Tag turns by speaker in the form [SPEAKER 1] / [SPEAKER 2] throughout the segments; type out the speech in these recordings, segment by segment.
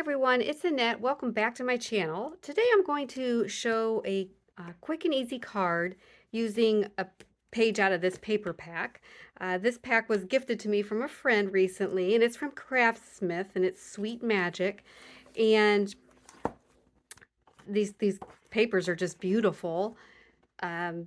[SPEAKER 1] everyone, it's Annette. Welcome back to my channel. Today I'm going to show a quick and easy card using a page out of this paper pack. This pack was gifted to me from a friend recently, and it's from Craftsmith, and it's Sweet Magic. And these papers are just beautiful. A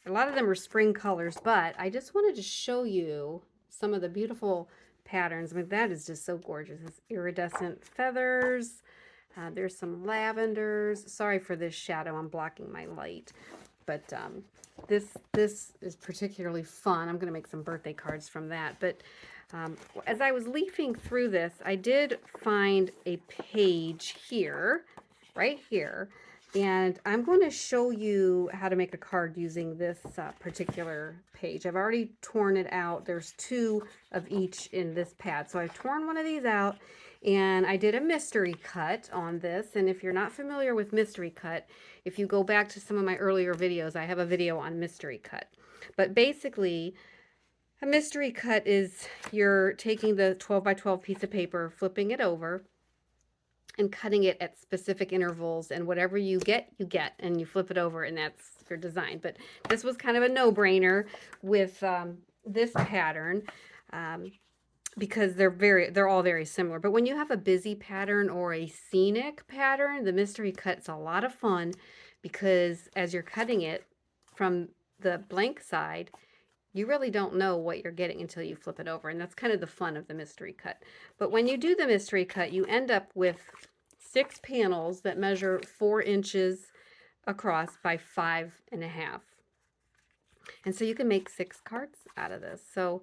[SPEAKER 1] lot of them are spring colors, but I just wanted to show you some of the beautiful patterns. I mean, that is just so gorgeous. It's iridescent feathers. There's some lavenders. Sorry for this shadow. I'm blocking my light. But this is particularly fun. I'm going to make some birthday cards from that. But as I was leafing through this, I did find a page here, right here. And I'm going to show you how to make a card using this particular page. I've already torn it out. There's two of each in this pad. So I've torn one of these out and I did a mystery cut on this. And if you're not familiar with mystery cut, if you go back to some of my earlier videos, I have a video on mystery cut. But basically, a mystery cut is you're taking the 12 by 12 piece of paper, flipping it over, and cutting it at specific intervals, and whatever you get, and you flip it over, and that's your design. But this was kind of a no-brainer with this pattern because they're all very similar. But when you have a busy pattern or a scenic pattern, the mystery cut's a lot of fun because as you're cutting it from the blank side, you really don't know what you're getting until you flip it over, and that's kind of the fun of the mystery cut. But when you do the mystery cut, you end up with 6 panels that measure 4 inches across by 5.5. And so you can make 6 cards out of this. So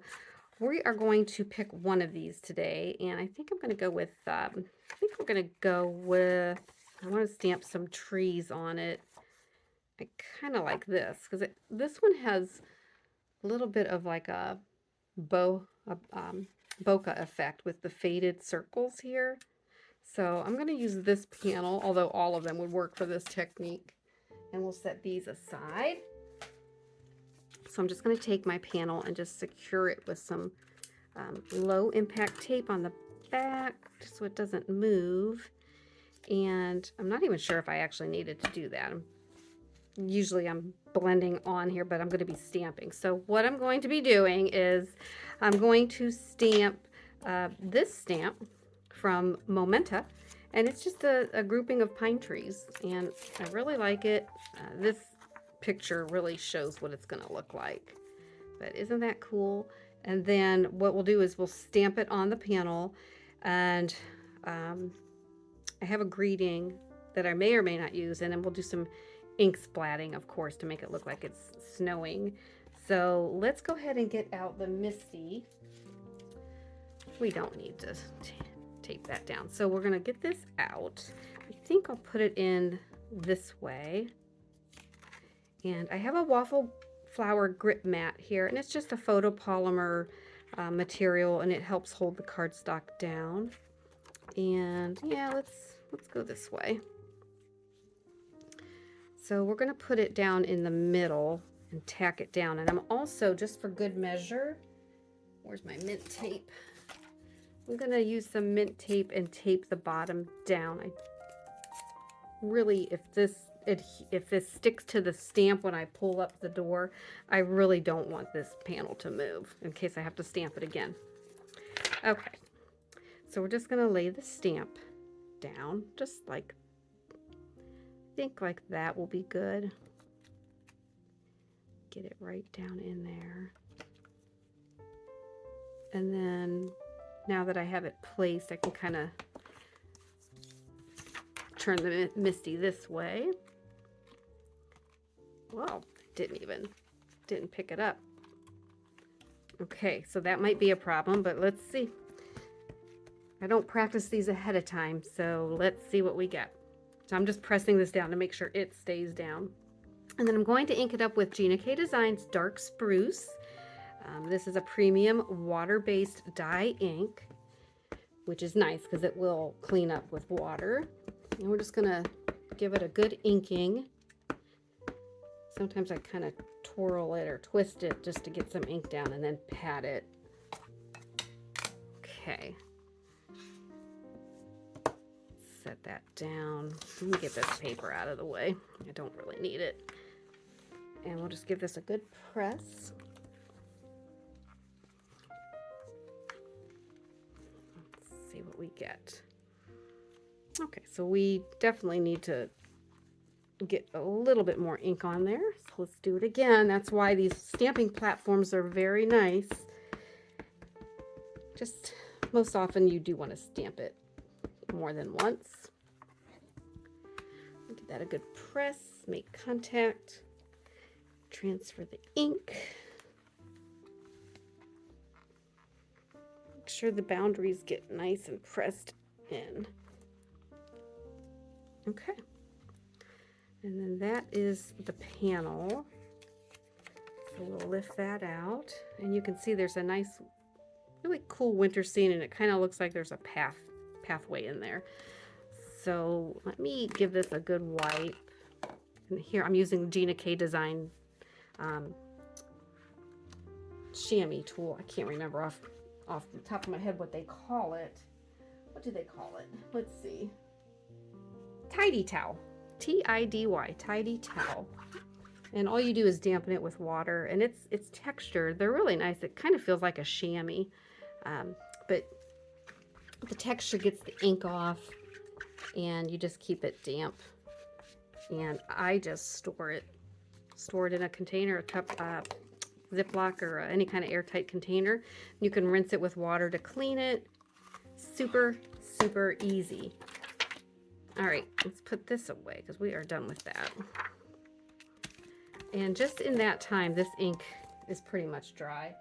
[SPEAKER 1] we are going to pick one of these today, and I think I'm going to go with, I want to stamp some trees on it. I kind of like this because this one has a little bit of like a bokeh effect with the faded circles here. So I'm going to use this panel, although all of them would work for this technique. And we'll set these aside. So I'm just going to take my panel and just secure it with some low impact tape on the back so it doesn't move. And I'm not even sure if I actually needed to do that. Usually I'm blending on here, but I'm going to be stamping. So what I'm going to be doing is I'm going to stamp this stamp from Momenta, and it's just a grouping of pine trees, and I really like it. This picture really shows what it's going to look like, but isn't that cool? And then what we'll do is we'll stamp it on the panel, and I have a greeting that I may or may not use, and then we'll do some ink splatting, of course, to make it look like it's snowing. So let's go ahead and get out the Misti. We don't need to tape that down. So we're going to get this out. I think I'll put it in this way. And I have a waffle flower grip mat here, and it's just a photopolymer material, and it helps hold the cardstock down. And yeah, let's go this way. So we're going to put it down in the middle and tack it down. And I'm also, just for good measure, where's my mint tape? I'm going to use some mint tape and tape the bottom down. I really, if this sticks to the stamp when I pull up the door, I really don't want this panel to move in case I have to stamp it again. Okay, so we're just going to lay the stamp down, just like, I think like that will be good. Get it right down in there. And then now that I have it placed, I can kind of turn the Misti this way. Well, didn't pick it up. Okay, so that might be a problem, but let's see. I don't practice these ahead of time, so let's see what we get. So I'm just pressing this down to make sure it stays down. And then I'm going to ink it up with Ginakdesigns Dark Spruce. This is a premium water-based dye ink, which is nice because it will clean up with water. And we're just going to give it a good inking. Sometimes I kind of twirl it or twist it just to get some ink down and then pat it. Okay. set that down. Let me get this paper out of the way. I don't really need it. And we'll just give this a good press. Let's see what we get. Okay, so we definitely need to get a little bit more ink on there. So let's do it again. That's why these stamping platforms are very nice. Just most often you do want to stamp it more than once. Give that a good press, make contact, transfer the ink. Make sure the boundaries get nice and pressed in. Okay. And then that is the panel. So we'll lift that out. And you can see there's a nice, really cool winter scene, and it kind of looks like there's a pathway in there. So let me give this a good wipe. And here I'm using Gina design chamois tool. I can't remember off the top of my head what they call it. What do they call it? Let's see. Tidy towel. T-I-D-Y, tidy towel. And all you do is dampen it with water, and it's textured. They're really nice. It kind of feels like a chamois, but the texture gets the ink off, and you just keep it damp. And I just store it in a container, a cup, Ziploc, or any kind of airtight container. You can rinse it with water to clean it. Super, super easy. All right, let's put this away because we are done with that. And just in that time, this ink is pretty much dry.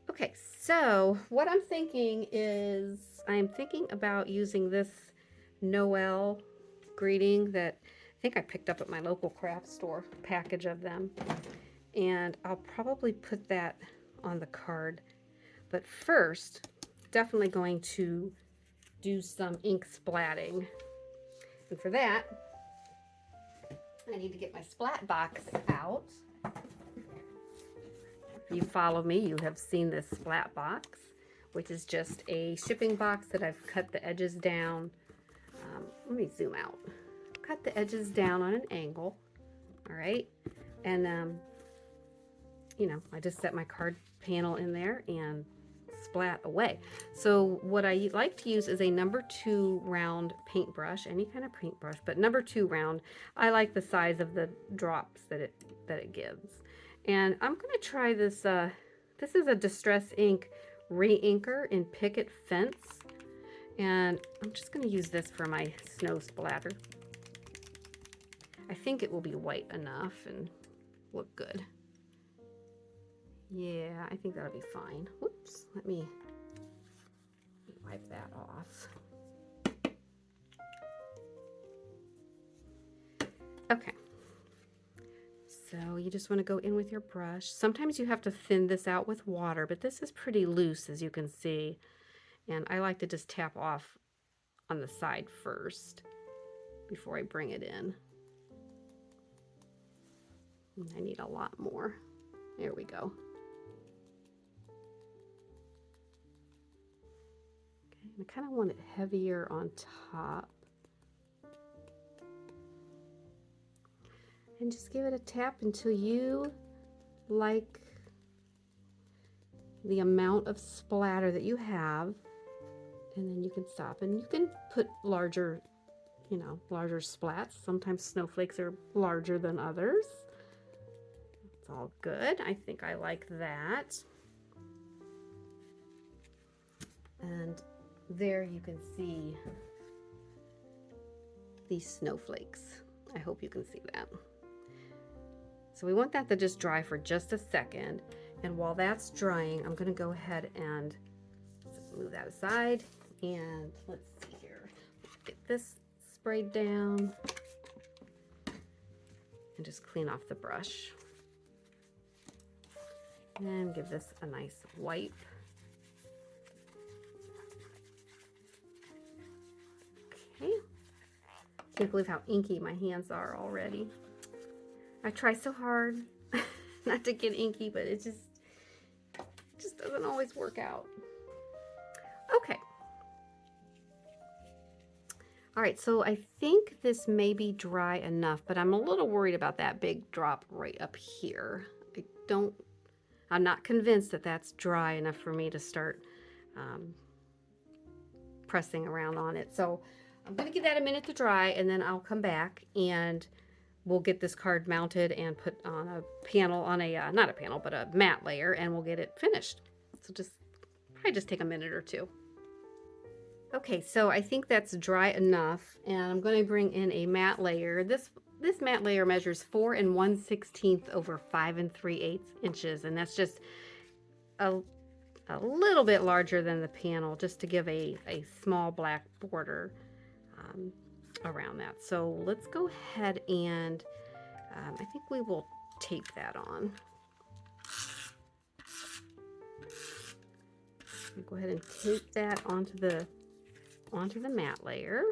[SPEAKER 1] Okay, so what I'm thinking is I'm thinking about using this Noel greeting that I think I picked up at my local craft store, package of them. And I'll probably put that on the card. But first, definitely going to do some ink splatting. And for that, I need to get my splat box out. If you follow me, you have seen this splat box, which is just a shipping box that I've cut the edges down. Let me zoom out. Cut the edges down on an angle. All right. And, you know, I just set my card panel in there and splat away. So what I like to use is a number 2 round paintbrush, any kind of paintbrush, but number 2 round. I like the size of the drops that it gives. And I'm going to try this. This is a Distress Ink re-inker in Picket Fence, and I'm just going to use this for my snow splatter. I think it will be white enough and look good. Yeah, I think that'll be fine. Whoops, let me wipe that off. Okay. So you just want to go in with your brush. Sometimes you have to thin this out with water, but this is pretty loose, as you can see. And I like to just tap off on the side first before I bring it in. And I need a lot more. There we go. I kind of want it heavier on top. And just give it a tap until you like the amount of splatter that you have. And then you can stop. And you can put larger, you know, larger splats. Sometimes snowflakes are larger than others. It's all good. I think I like that. And there you can see these snowflakes. I hope you can see that. So we want that to just dry for just a second. And while that's drying, I'm going to go ahead and move that aside. And let's see here. Get this sprayed down. And just clean off the brush. And give this a nice wipe. Okay. Can't believe how inky my hands are already. I try so hard not to get inky, but it just doesn't always work out. Okay. All right, so I think this may be dry enough, but I'm a little worried about that big drop right up here. I'm not convinced that that's dry enough for me to start pressing around on it. So I'm gonna give that a minute to dry, and then I'll come back and we'll get this card mounted and put on a panel, on a, not a panel, but a matte layer, and we'll get it finished. So probably just take a minute or two. Okay, so I think that's dry enough, and I'm going to bring in a matte layer. This matte layer measures 4 1/16 over 5 3/8 inches, and that's just a little bit larger than the panel, just to give a small black border around that. So let's go ahead and I think we will tape that on. I'll go ahead and tape that onto the matte layer.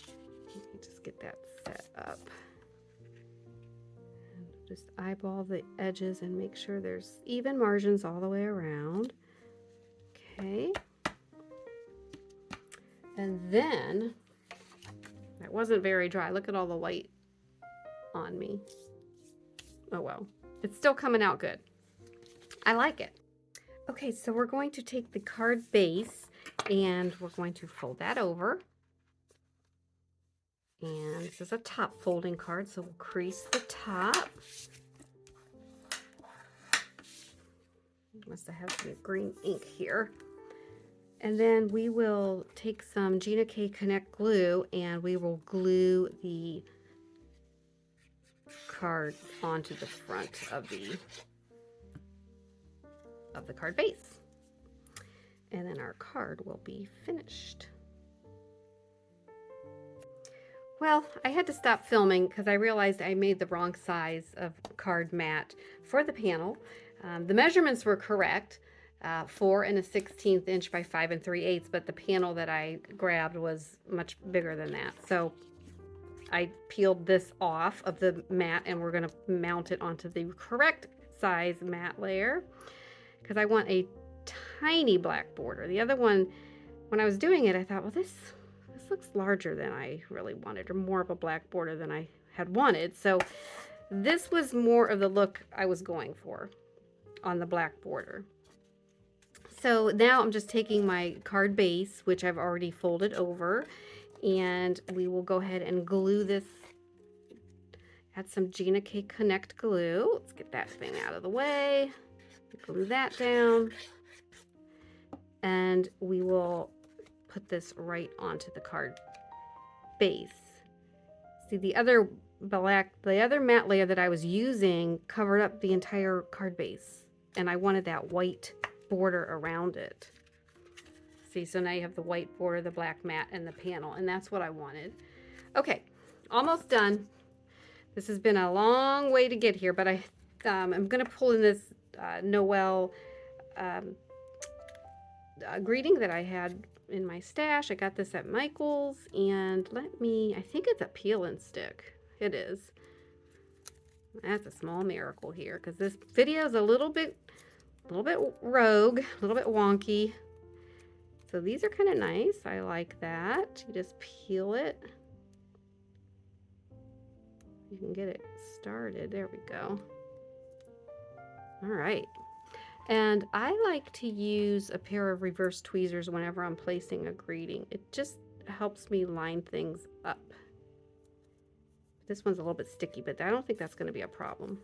[SPEAKER 1] Let me just get that set up. And just eyeball the edges and make sure there's even margins all the way around. Okay. And then, that wasn't very dry. Look at all the white on me. Oh well, it's still coming out good. I like it. Okay, so we're going to take the card base and we're going to fold that over. And this is a top folding card, so we'll crease the top. Must have had some green ink here. And then we will take some Gina Connect glue and we will glue the card onto the front of the card base. And then our card will be finished. Well, I had to stop filming because I realized I made the wrong size of card mat for the panel. The measurements were correct, 4 1/16 inch by 5 3/8, but the panel that I grabbed was much bigger than that. So I peeled this off of the mat and we're going to mount it onto the correct size mat layer because I want a tiny black border. The other one, when I was doing it, I thought, well, this looks larger than I really wanted, or more of a black border than I had wanted. So this was more of the look I was going for on the black border. So now I'm just taking my card base, which I've already folded over, and we will go ahead and glue this. Add some Gina Connect glue. Let's get that thing out of the way. Glue that down. And we will put this right onto the card base. See, the other matte layer that I was using covered up the entire card base, and I wanted that white border around it. See, so now you have the white border, the black mat, and the panel, and that's what I wanted. Okay, almost done. This has been a long way to get here, but I'm going to pull in this Noel greeting that I had in my stash. I got this at Michael's, and I think it's a peel and stick. It is. That's a small miracle here because this video is a little bit rogue, a little bit wonky. So these are kind of nice. I like that. You just peel it. You can get it started. There we go. All right. And I like to use a pair of reverse tweezers whenever I'm placing a greeting. It just helps me line things up. This one's a little bit sticky, but I don't think that's going to be a problem.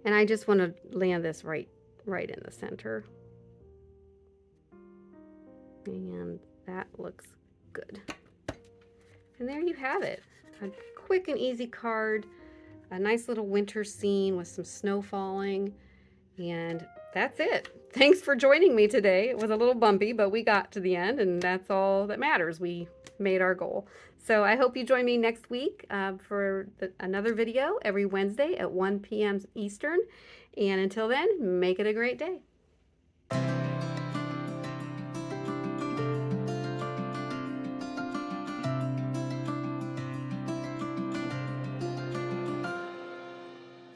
[SPEAKER 1] And I just want to land this right in the center. And that looks good. And there you have it. A quick and easy card. A nice little winter scene with some snow falling. And that's it. Thanks for joining me today. It was a little bumpy, but we got to the end, and that's all that matters. We made our goal. So I hope you join me next week for another video every Wednesday at 1 p.m. Eastern. And until then, make it a great day.